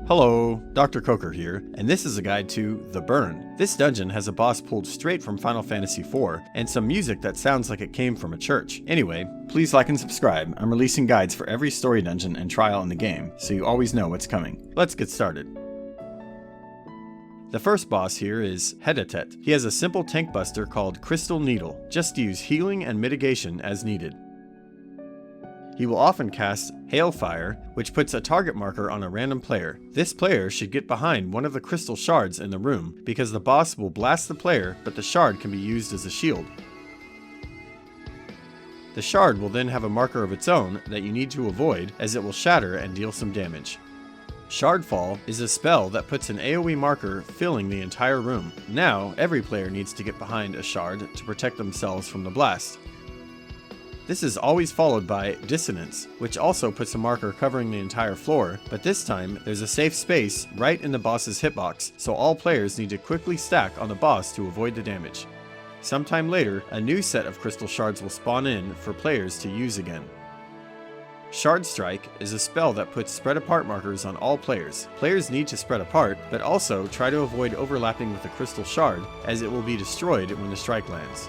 Hello, Dr. Coker here, and this is a guide to The Burn. This dungeon has a boss pulled straight from Final Fantasy IV, and some music that sounds like it came from a church. Anyway, please like and subscribe. I'm releasing guides for every story dungeon and trial in the game, so you always know what's coming. Let's get started. The first boss here is Hedetet. He has a simple tank buster called Crystal Needle. Just use healing and mitigation as needed. He will often cast Hailfire, which puts a target marker on a random player. This player should get behind one of the crystal shards in the room, because the boss will blast the player, but the shard can be used as a shield. The shard will then have a marker of its own that you need to avoid, as it will shatter and deal some damage. Shardfall is a spell that puts an AoE marker filling the entire room. Now, every player needs to get behind a shard to protect themselves from the blast. This is always followed by Dissonance, which also puts a marker covering the entire floor, but this time there's a safe space right in the boss's hitbox, so all players need to quickly stack on the boss to avoid the damage. Sometime later, a new set of crystal shards will spawn in for players to use again. Shard Strike is a spell that puts spread apart markers on all players. Players need to spread apart, but also try to avoid overlapping with the crystal shard, as it will be destroyed when the strike lands.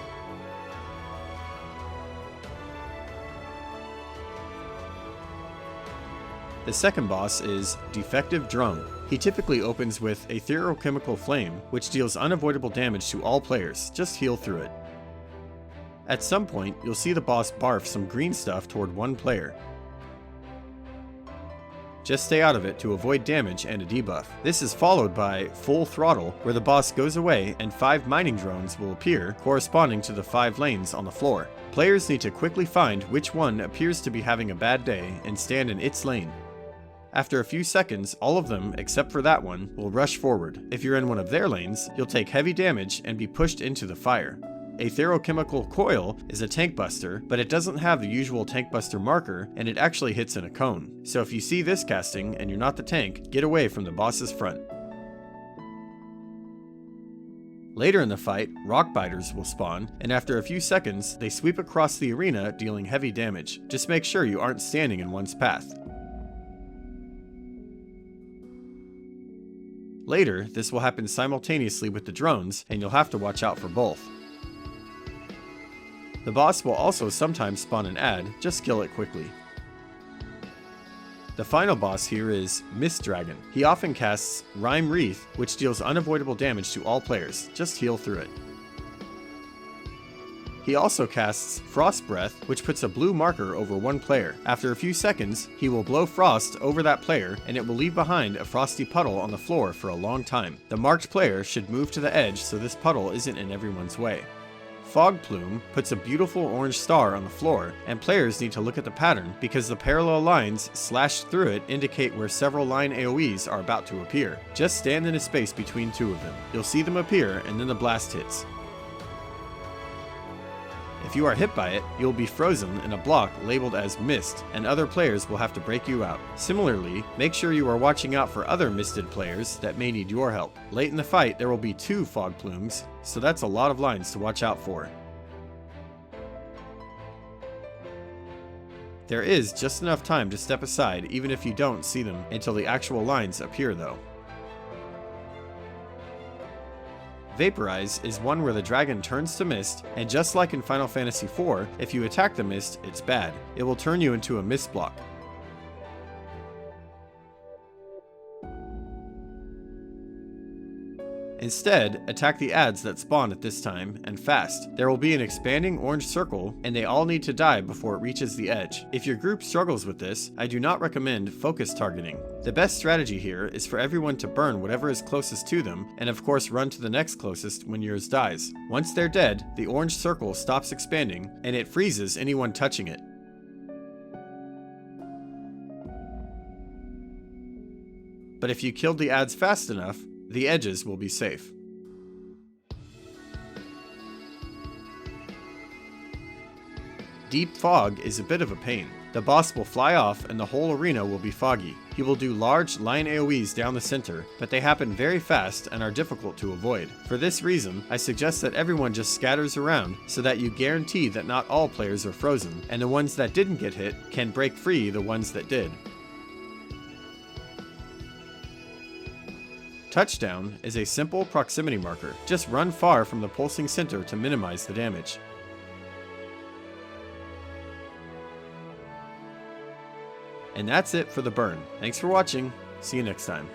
The second boss is Defective Drone. He typically opens with Etherochemical Flame, which deals unavoidable damage to all players. Just heal through it. At some point, you'll see the boss barf some green stuff toward one player. Just stay out of it to avoid damage and a debuff. This is followed by Full Throttle, where the boss goes away and 5 mining drones will appear, corresponding to the 5 lanes on the floor. Players need to quickly find which one appears to be having a bad day and stand in its lane. After a few seconds, all of them, except for that one, will rush forward. If you're in one of their lanes, you'll take heavy damage and be pushed into the fire. Etherochemical Coil is a tank buster, but it doesn't have the usual tank buster marker, and it actually hits in a cone. So if you see this casting and you're not the tank, get away from the boss's front. Later in the fight, Rock Biters will spawn, and after a few seconds, they sweep across the arena dealing heavy damage. Just make sure you aren't standing in one's path. Later, this will happen simultaneously with the drones, and you'll have to watch out for both. The boss will also sometimes spawn an ad, just kill it quickly. The final boss here is Mist Dragon. He often casts Rime Wreath, which deals unavoidable damage to all players. Just heal through it. He also casts Frost Breath, which puts a blue marker over one player. After a few seconds, he will blow frost over that player, and it will leave behind a frosty puddle on the floor for a long time. The marked player should move to the edge so this puddle isn't in everyone's way. Fog Plume puts a beautiful orange star on the floor, and players need to look at the pattern because the parallel lines slashed through it indicate where several line AoEs are about to appear. Just stand in a space between two of them. You'll see them appear, and then the blast hits. If you are hit by it, you'll be frozen in a block labeled as Mist, and other players will have to break you out. Similarly, make sure you are watching out for other misted players that may need your help. Late in the fight, there will be 2 Fog Plumes, so that's a lot of lines to watch out for. There is just enough time to step aside even if you don't see them until the actual lines appear though. Vaporize is one where the dragon turns to mist, and just like in Final Fantasy IV, if you attack the mist, it's bad. It will turn you into a mist block. Instead, attack the ads that spawn at this time, and fast. There will be an expanding orange circle, and they all need to die before it reaches the edge. If your group struggles with this, I do not recommend focus targeting. The best strategy here is for everyone to burn whatever is closest to them, and of course run to the next closest when yours dies. Once they're dead, the orange circle stops expanding, and it freezes anyone touching it. But if you killed the ads fast enough, the edges will be safe. Deep Fog is a bit of a pain. The boss will fly off and the whole arena will be foggy. He will do large line AoEs down the center, but they happen very fast and are difficult to avoid. For this reason, I suggest that everyone just scatters around so that you guarantee that not all players are frozen, and the ones that didn't get hit can break free the ones that did. Touchdown is a simple proximity marker. Just run far from the pulsing center to minimize the damage. And that's it for the burn. Thanks for watching. See you next time.